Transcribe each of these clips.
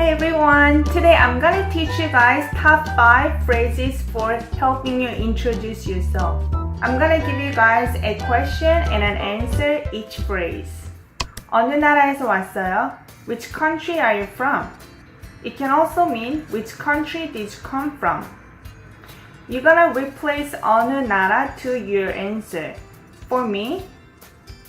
Hi everyone! Today I'm gonna teach you guys top 5 phrases for helping you introduce yourself. I'm gonna give you guys a question and an answer each phrase. 어느 나라에서 왔어요? Which country are you from? It can also mean which country did you come from? You're gonna replace 어느 나라 to your answer. For me,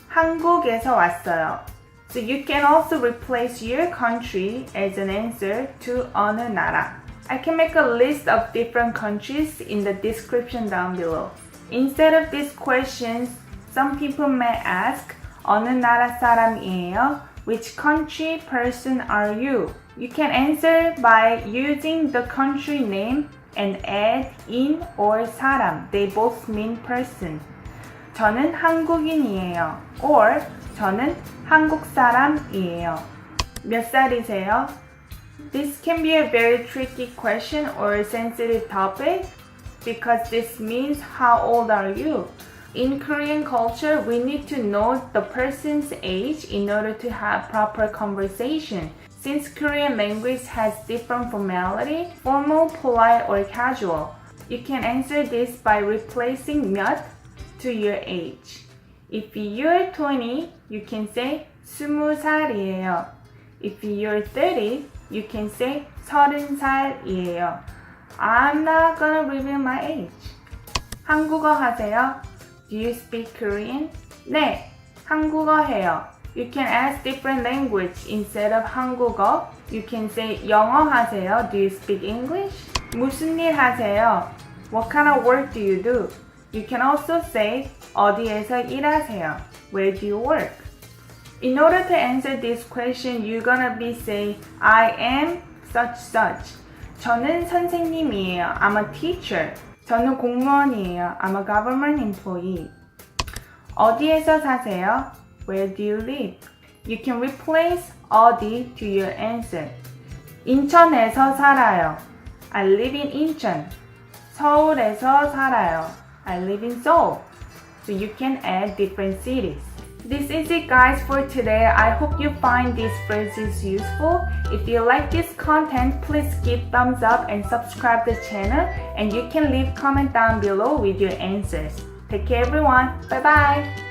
한국에서 왔어요. So you can also replace your country as an answer to 어느 나라. I can make a list of different countries in the description down below. Instead of these questions, some people may ask 어느 나라 사람이에요? Which country person are you? You can answer by using the country name and add in or 사람. They both mean person. 저는 한국인이에요. Or 저는 한국 사람이에요. 몇 살이세요? This can be a very tricky question or a sensitive topic because this means how old are you? In Korean culture, we need to know the person's age in order to have proper conversation. Since Korean language has different formality, formal, polite, or casual, you can answer this by replacing 몇 to your age. If you're 20, you can say 20살이에요. If you're 30, you can say 30살이에요. I'm not gonna reveal my age. 한국어 하세요? Do you speak Korean? 네, 한국어 해요. You can ask different language instead of 한국어. You can say 영어 하세요? Do you speak English? 무슨 일 하세요? What kind of work do you do? You can also say 어디에서 일하세요? Where do you work? In order to answer this question, you're gonna be saying I am such such. 저는 선생님이에요. I'm a teacher. 저는 공무원이에요. I'm a government employee. 어디에서 사세요? Where do you live? You can replace 어디 to your answer. 인천에서 살아요. I live in 인천. 서울에서 살아요. I live in Seoul. So you can add different cities. This is it guys for today. I hope you find these phrases useful. If you like this content, please give thumbs up and subscribe the channel. And you can leave comment down below with your answers. Take care everyone. Bye bye.